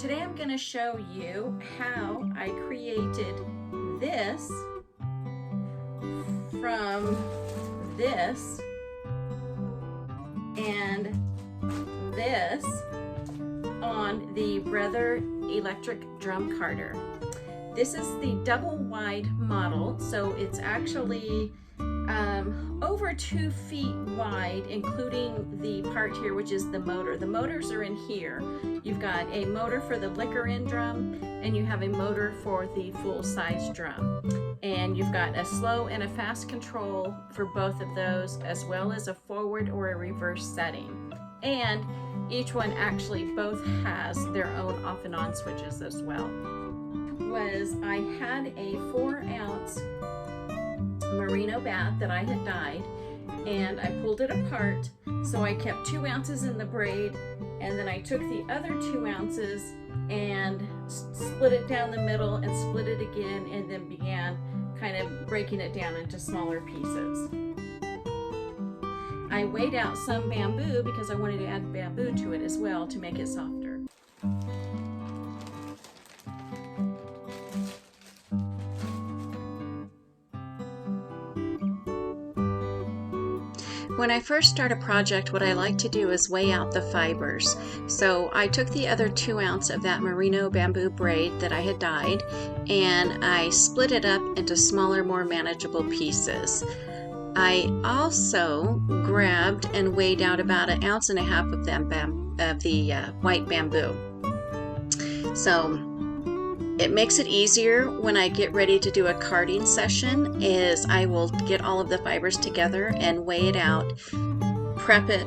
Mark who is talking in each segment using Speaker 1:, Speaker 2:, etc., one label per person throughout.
Speaker 1: Today I'm going to show you how I created this from this and this on the Brother electric drum carder. This is the double wide model, so it's actually over 2 feet wide, including the part here, which is the motor. The motors are in here. You've got a motor for the liquor in drum, and you have a motor for the full-size drum. And you've got a slow and a fast control for both of those, as well as a forward or a reverse setting. And each one actually both has their own off and on switches as well. I had a 4-ounce merino batt that I had dyed, and I pulled it apart, so I kept 2 ounces in the braid, and then I took the other 2 ounces and split it down the middle and split it again, and then began kind of breaking it down into smaller pieces. I weighed out some bamboo because I wanted to add bamboo to it as well to make it softer. When I first start a project, what I like to do is weigh out the fibers. So I took the other 2 ounce of that merino bamboo braid that I had dyed, and I split it up into smaller, more manageable pieces. I also grabbed and weighed out about 1.5 ounces of the white bamboo. So it makes it easier when I get ready to do a carding session, is I will get all of the fibers together and weigh it out, prep it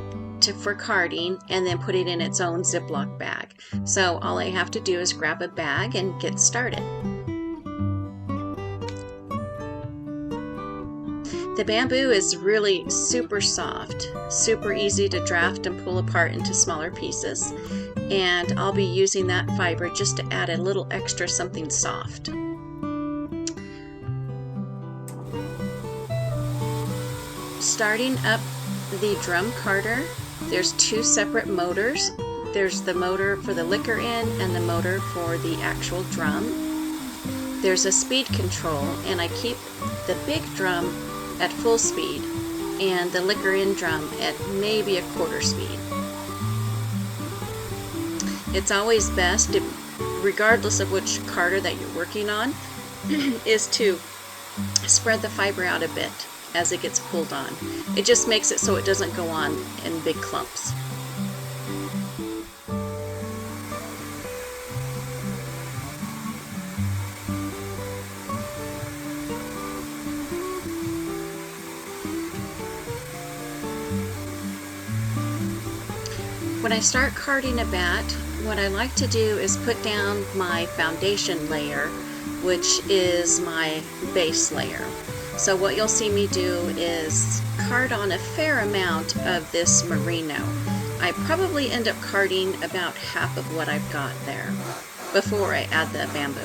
Speaker 1: for carding, and then put it in its own Ziploc bag. So all I have to do is grab a bag and get started. The bamboo is really super soft, super easy to draft and pull apart into smaller pieces. And I'll be using that fiber just to add a little extra something soft. Starting up the drum carder, there's 2 separate motors. There's the motor for the liquor in and the motor for the actual drum. There's a speed control, and I keep the big drum at full speed and the liquor in drum at maybe 1/4 speed. It's always best, regardless of which carder that you're working on, is to spread the fiber out a bit as it gets pulled on. It just makes it so it doesn't go on in big clumps. When I start carding a batt, what I like to do is put down my foundation layer, which is my base layer. So what you'll see me do is card on a fair amount of this merino. I probably end up carding about half of what I've got there before I add the bamboo.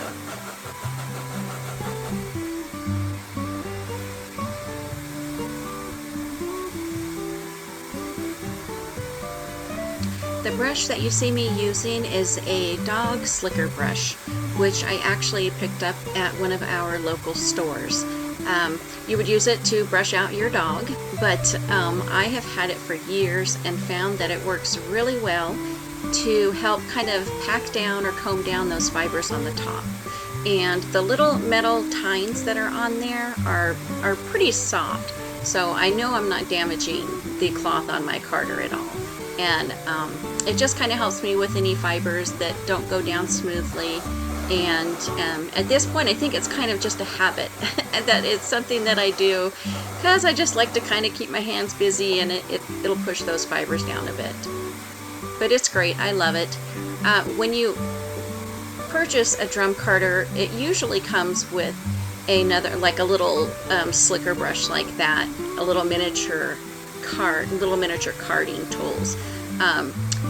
Speaker 1: The brush that you see me using is a dog slicker brush, which I actually picked up at one of our local stores. You would use it to brush out your dog, but I have had it for years and found that it works really well to help kind of pack down or comb down those fibers on the top. And the little metal tines that are on there are pretty soft, so I know I'm not damaging the cloth on my carder at all. And it just kind of helps me with any fibers that don't go down smoothly. And at this point, I think it's kind of just a habit that it's something that I do because I just like to kind of keep my hands busy, and it'll push those fibers down a bit. But it's great. I love it. When you purchase a drum carder, it usually comes with another, like a little slicker brush like that, a little miniature carding tools.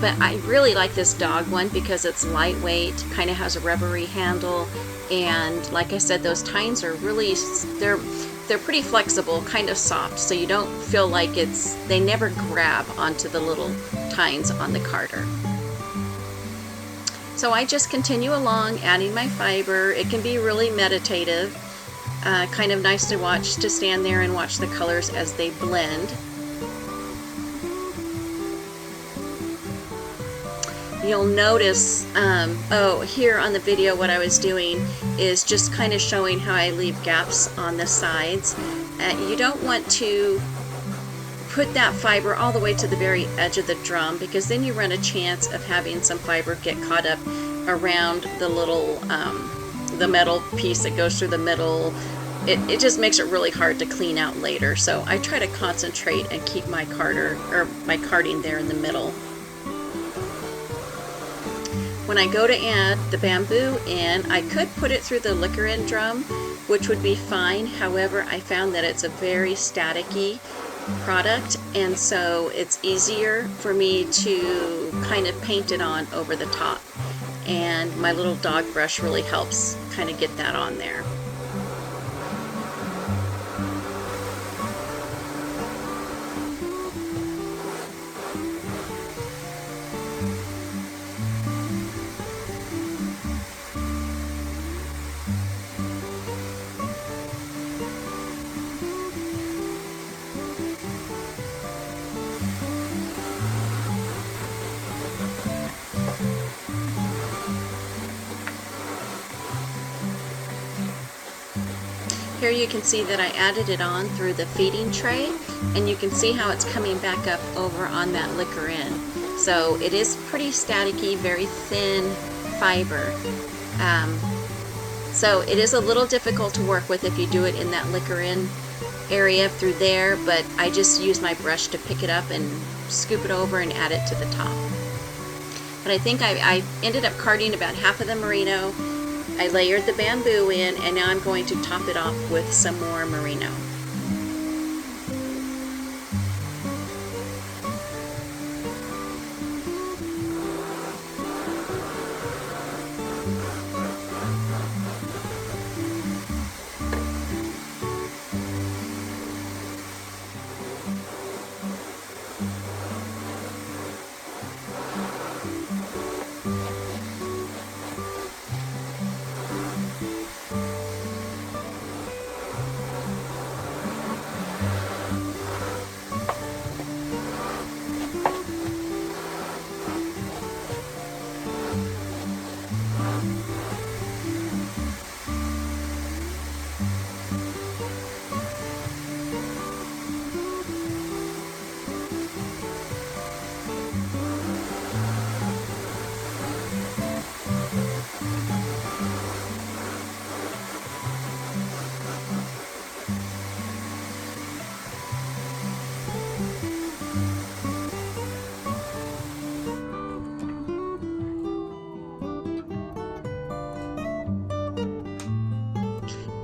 Speaker 1: But I really like this dog one because it's lightweight, kind of has a rubbery handle, and like I said, those tines are really, they're pretty flexible, kind of soft, so you don't feel like they never grab onto the little tines on the carder. So I just continue along adding my fiber. It can be really meditative, kind of nice to watch, to stand there and watch the colors as they blend. You'll notice, here on the video what I was doing is just kind of showing how I leave gaps on the sides. You don't want to put that fiber all the way to the very edge of the drum, because then you run a chance of having some fiber get caught up around the little, the metal piece that goes through the middle. It just makes it really hard to clean out later. So I try to concentrate and keep my carding there in the middle. When I go to add the bamboo in, I could put it through the liquor in drum, which would be fine. However, I found that it's a very staticky product, and so it's easier for me to kind of paint it on over the top. And my little dog brush really helps kind of get that on there. Here you can see that I added it on through the feeding tray, and you can see how it's coming back up over on that liquor in. So it is pretty staticky, very thin fiber. So it is a little difficult to work with if you do it in that liquor in area through there, but I just use my brush to pick it up and scoop it over and add it to the top. But I think I ended up carding about half of the merino. I layered the bamboo in, and now I'm going to top it off with some more merino.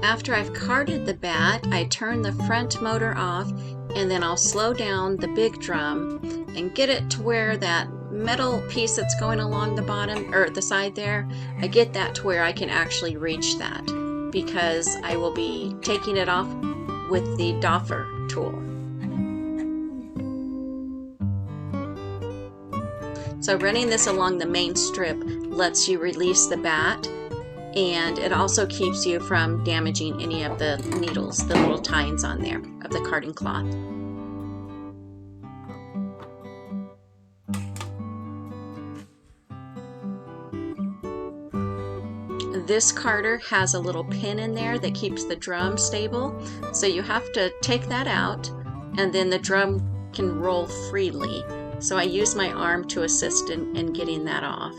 Speaker 1: After I've carded the batt, I turn the front motor off, and then I'll slow down the big drum and get it to where that metal piece that's going along the bottom, or the side there, I get that to where I can actually reach that, because I will be taking it off with the doffer tool. So running this along the main strip lets you release the batt, and it also keeps you from damaging any of the needles, the little tines on there of the carding cloth. This carder has a little pin in there that keeps the drum stable, so you have to take that out, and then the drum can roll freely. So I use my arm to assist in getting that off.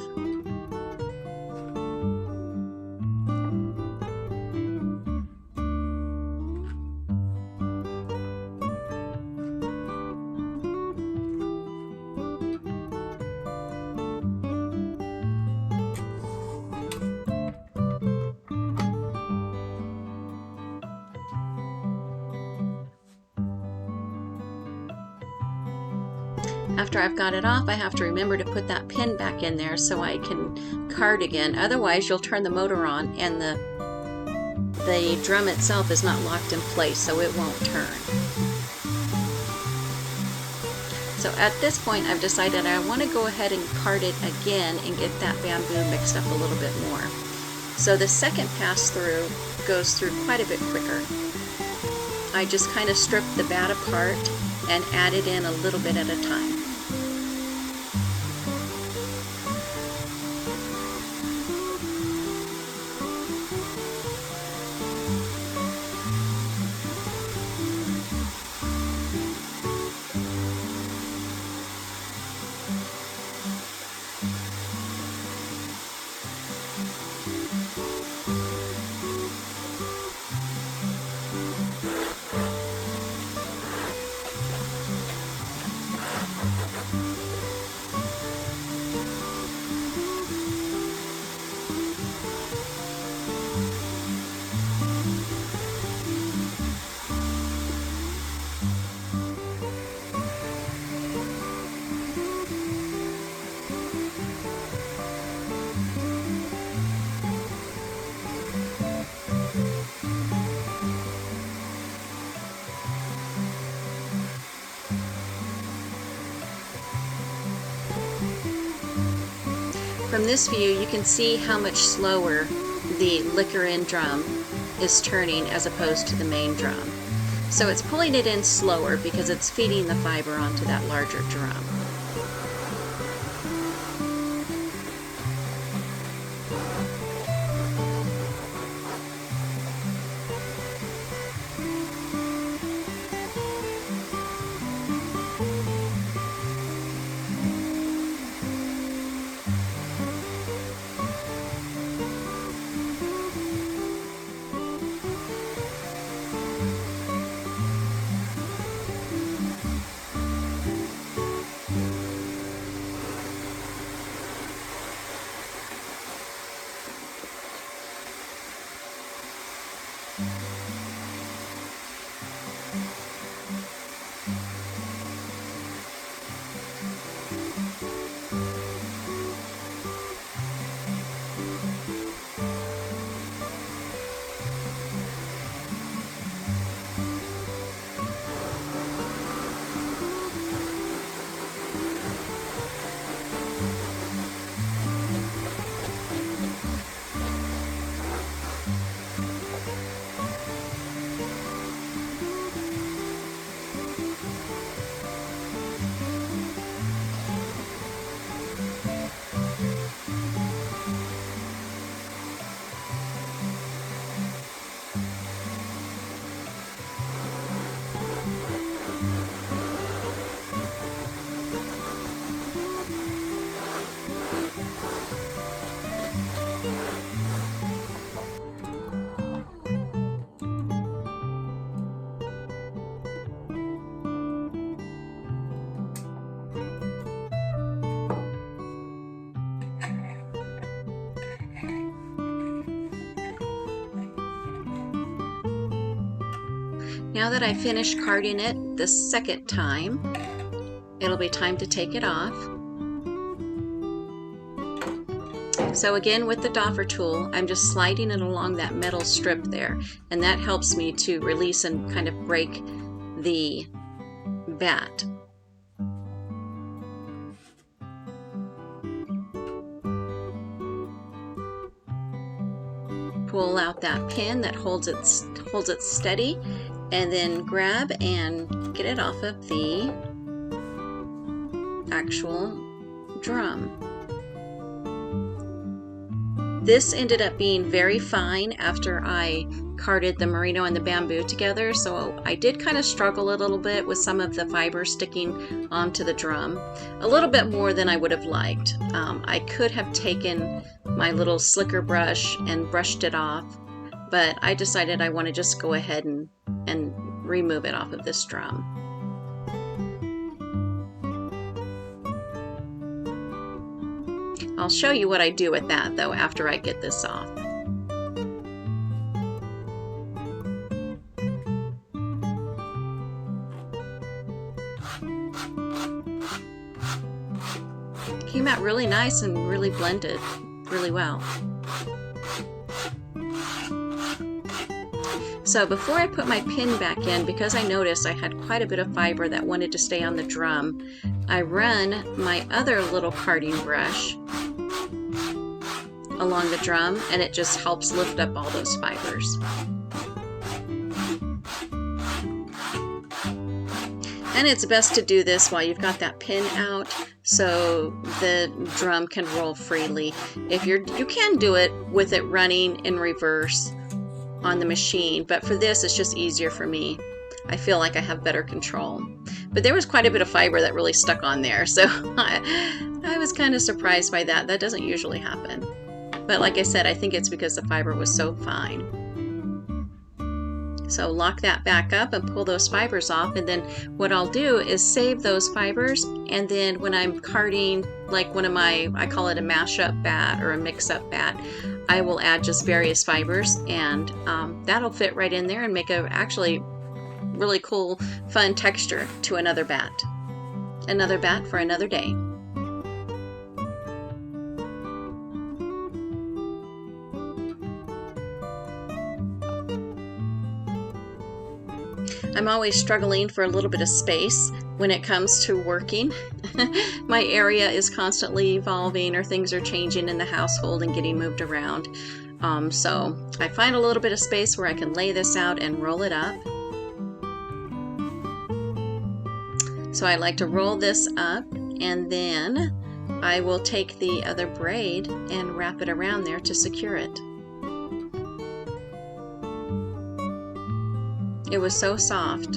Speaker 1: After I've got it off, I have to remember to put that pin back in there so I can card again. Otherwise, you'll turn the motor on and the drum itself is not locked in place, so it won't turn. So at this point I've decided I want to go ahead and card it again and get that bamboo mixed up a little bit more. So the second pass through goes through quite a bit quicker. I just kind of strip the batt apart and add it in a little bit at a time. From this view, you can see how much slower the liquor in drum is turning as opposed to the main drum. So it's pulling it in slower because it's feeding the fiber onto that larger drum. Now that I finished carding it the second time, it'll be time to take it off. So again, with the doffer tool, I'm just sliding it along that metal strip there, and that helps me to release and kind of break the batt. Pull out that pin that holds it steady, and then grab and get it off of the actual drum. This ended up being very fine after I carded the merino and the bamboo together, so I did kind of struggle a little bit with some of the fiber sticking onto the drum, a little bit more than I would have liked. I could have taken my little slicker brush and brushed it off, but I decided I want to just go ahead and remove it off of this drum. I'll show you what I do with that though after I get this off. Came out really nice and really blended really well. So before I put my pin back in, because I noticed I had quite a bit of fiber that wanted to stay on the drum, I run my other little carding brush along the drum, and it just helps lift up all those fibers. And it's best to do this while you've got that pin out so the drum can roll freely. You can do it with it running in reverse on the machine, but for this it's just easier for me. I feel like I have better control. But there was quite a bit of fiber that really stuck on there, so I was kind of surprised by that. That doesn't usually happen. But like I said, I think it's because the fiber was so fine. So lock that back up and pull those fibers off, and then what I'll do is save those fibers, and then when I'm carding like one of my, I call it a mashup bat or a mix-up bat, I will add just various fibers, and that'll fit right in there and make a actually really cool, fun texture to another bat. Another bat for another day. I'm always struggling for a little bit of space when it comes to working. My area is constantly evolving, or things are changing in the household and getting moved around. So I find a little bit of space where I can lay this out and roll it up. So I like to roll this up, and then I will take the other braid and wrap it around there to secure it. It was so soft.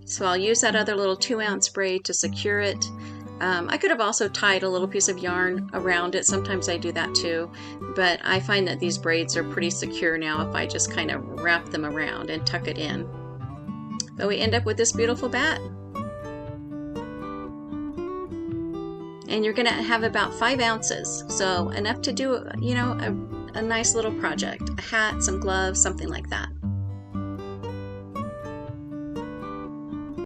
Speaker 1: So I'll use that other little 2-ounce braid to secure it. I could have also tied a little piece of yarn around it. Sometimes I do that too, but I find that these braids are pretty secure now if I just kind of wrap them around and tuck it in. But we end up with this beautiful bat. And you're gonna have about 5 ounces, so enough to do, you know, a nice little project, a hat, some gloves, something like that.